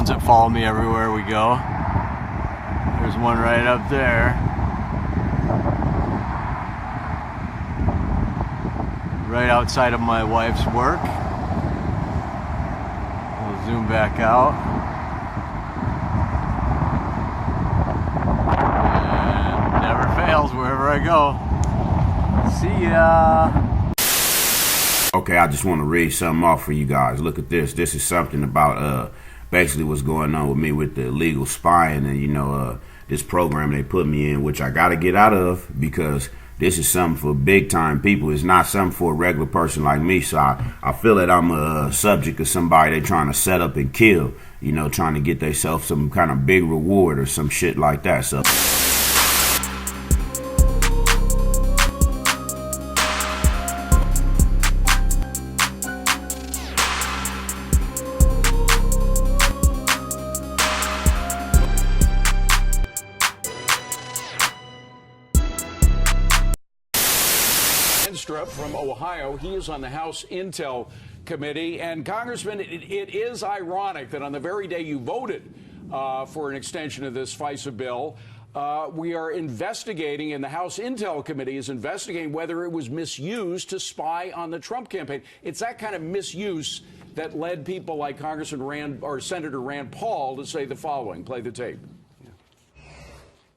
drones that follow me everywhere we go. There's one right up there. Right outside of my wife's work. We'll zoom back out. And never fails wherever I go. See ya. Okay, I just want to read something off for you guys. Look at this. This is something about basically what's going on with me with the illegal spying and, this program they put me in, which I got to get out of because this is something for big time people. It's not something for a regular person like me. So I feel that I'm a subject of somebody they trying to set up and kill, trying to get themselves some kind of big reward or some shit like that. So. From Ohio. He is on the House Intel Committee. And Congressman, it is ironic that on the very day you voted for an extension of this FISA bill, we are investigating, and the House Intel Committee is investigating whether it was misused to spy on the Trump campaign. It's that kind of misuse that led people like Senator Rand Paul to say the following. Play the tape.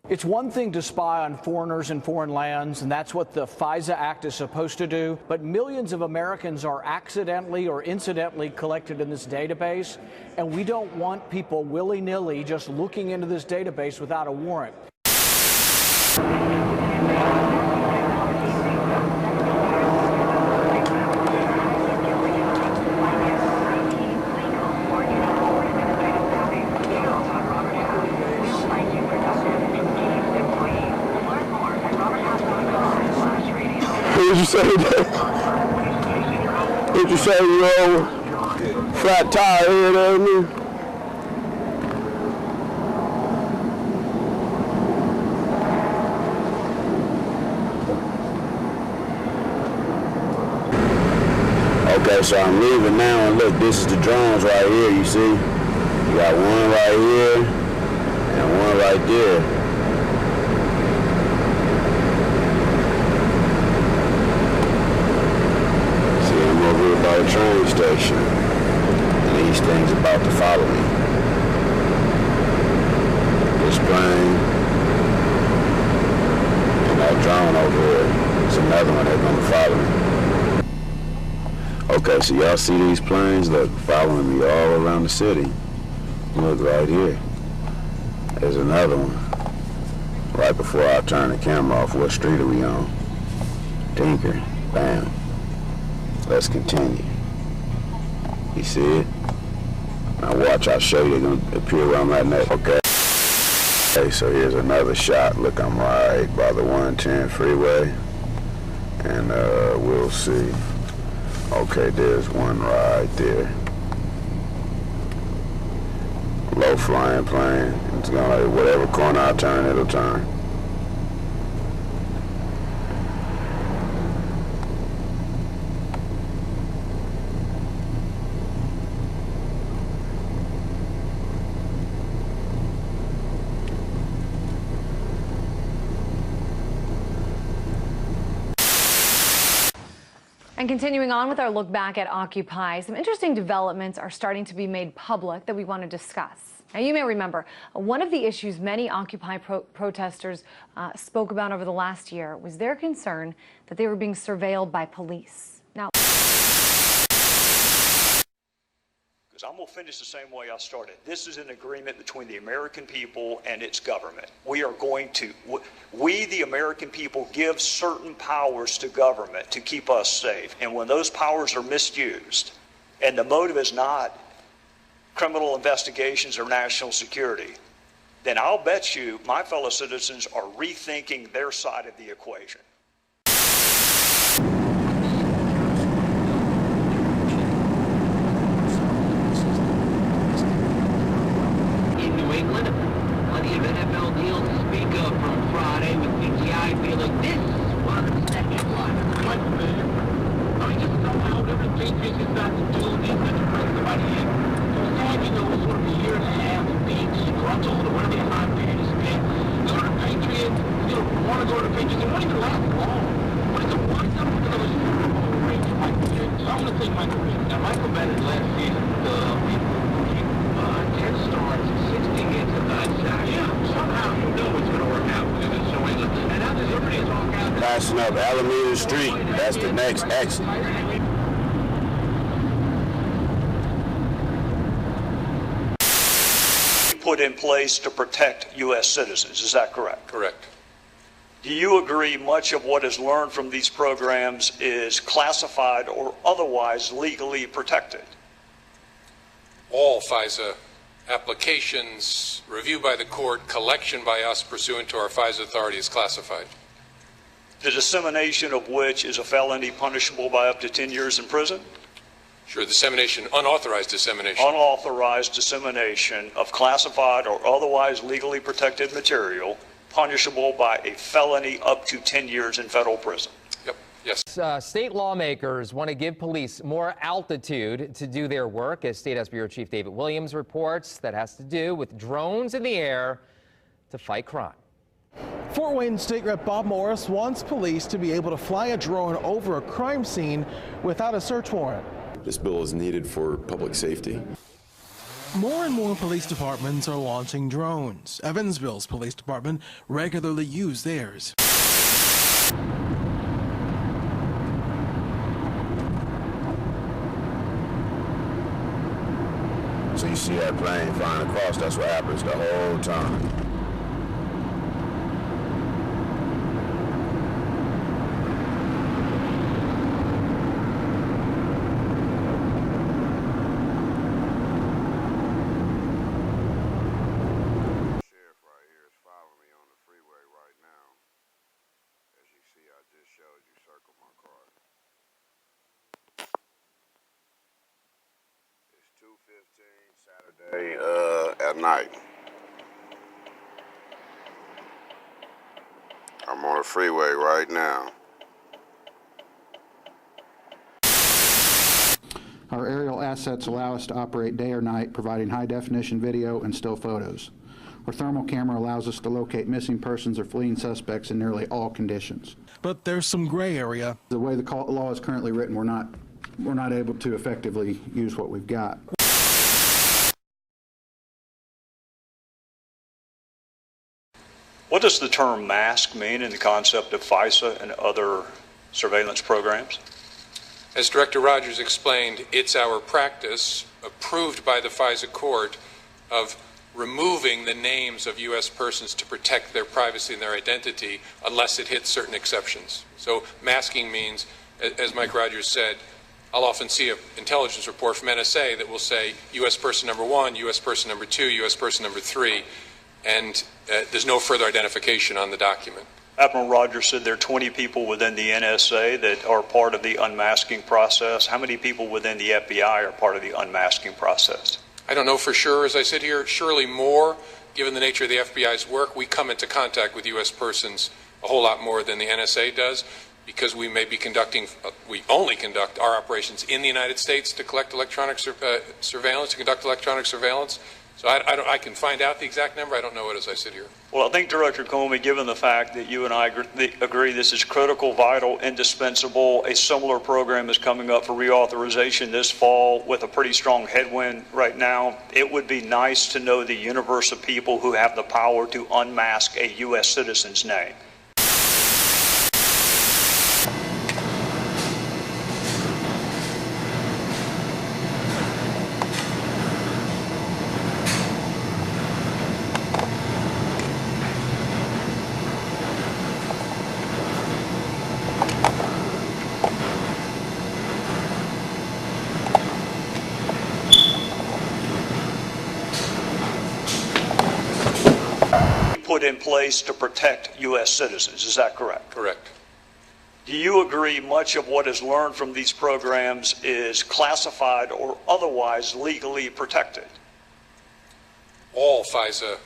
It's one thing to spy on foreigners in foreign lands, and that's what the FISA Act is supposed to do. But millions of Americans are accidentally or incidentally collected in this database, and we don't want people willy-nilly just looking into this database without a warrant. What'd you say that? What'd you say, flat tire here there, me? Okay, so I'm leaving now, and look, this is the drones right here, you see? You got one right here, and one right there. By the train station, and these things about to follow me. This plane and that drone over here. It's another one that's gonna follow me. Okay, so y'all see these planes? Look, following me all around the city. Look right here. There's another one. Right before I turn the camera off, what street are we on? Tinker. Bam. Let's continue. You see it? Now watch, I'll show you. They're gonna appear where I'm at next. Okay. Okay, so here's another shot. Look, I'm right by the 110 freeway. And we'll see. Okay, there's one right there. Low flying plane. It's gonna, whatever corner I turn, it'll turn. And continuing on with our look back at Occupy, some interesting developments are starting to be made public that we want to discuss. Now, you may remember, one of the issues many Occupy protesters spoke about over the last year was their concern that they were being surveilled by police. Now, I'm going to finish the same way I started. This is an agreement between the American people and its government. We, the American people, give certain powers to government to keep us safe. And when those powers are misused, and the motive is not criminal investigations or national security, then I'll bet you my fellow citizens are rethinking their side of the equation. Plenty of NFL deals to speak of from Friday with PTI feeling this was the second one. What, man? I mean, just somehow everything takes us back to doing this and to bring somebody in. So it's all, you know, sort of a year and a half. I told them, whatever the time period is spent, go to the Patriots, want to go to the Patriots, it won't even last long. What is the one time we're going to Super Bowl ring for Michael Bennett? So I'm going to take Michael Bennett. Now, Michael Bennett last season, 10 starts, 16 games at 9 sacks. Yeah, somehow you know it's going to work out because it's so easy. And now there's everybody is all out. Passing up Alameda Street, that's the next exit. Put in place to protect U.S. citizens. Is that correct? Correct. Do you agree much of what is learned from these programs is classified or otherwise legally protected? All FISA applications, review by the court, collection by us pursuant to our FISA authority is classified. The dissemination of which is a felony punishable by up to 10 years in prison? Sure, dissemination, unauthorized dissemination. Unauthorized dissemination of classified or otherwise legally protected material punishable by a felony up to 10 years in federal prison. Yep, yes. State lawmakers want to give police more altitude to do their work, as State House Bureau Chief David Williams reports. That has to do with drones in the air to fight crime. Fort Wayne State Rep Bob Morris wants police to be able to fly a drone over a crime scene without a search warrant. This bill is needed for public safety. More and more police departments are launching drones. Evansville's police department regularly use theirs. So you see that plane flying across, that's what happens the whole time. Saturday at night. I'm on the freeway right now. Our aerial assets allow us to operate day or night, providing high-definition video and still photos. Our thermal camera allows us to locate missing persons or fleeing suspects in nearly all conditions. But there's some gray area. The way the law is currently written, we're not able to effectively use what we've got. What does the term mask mean in the concept of FISA and other surveillance programs? As Director Rogers explained, it's our practice, approved by the FISA court, of removing the names of U.S. persons to protect their privacy and their identity unless it hits certain exceptions. So masking means, as Mike Rogers said, I'll often see an intelligence report from NSA that will say U.S. person number 1, U.S. person number 2, U.S. person number 3, and there's no further identification on the document. Admiral Rogers said there are 20 people within the NSA that are part of the unmasking process. How many people within the FBI are part of the unmasking process? I don't know for sure as I sit here. Surely more, given the nature of the FBI's work. We come into contact with U.S. persons a whole lot more than the NSA does, because we may be conducting, we only conduct our operations in the United States to collect electronic surveillance, to conduct electronic surveillance. So I can find out the exact number. I don't know it as I sit here. Well, I think, Director Comey, given the fact that you and I agree this is critical, vital, indispensable, a similar program is coming up for reauthorization this fall with a pretty strong headwind right now, it would be nice to know the universe of people who have the power to unmask a U.S. citizen's name. Put in place to protect U.S. citizens. Is that correct? Correct. Do you agree much of what is learned from these programs is classified or otherwise legally protected? All FISA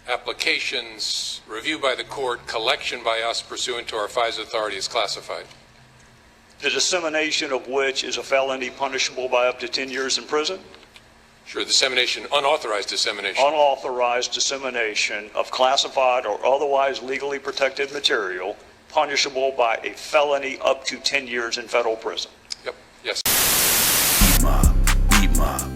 applications, review by the court, collection by us pursuant to our FISA authority is classified. The dissemination of which is a felony punishable by up to 10 years in prison? Sure, dissemination, unauthorized dissemination. Unauthorized dissemination of classified or otherwise legally protected material, punishable by a felony up to 10 years in federal prison. Yep, yes. Beat mob, beat mob.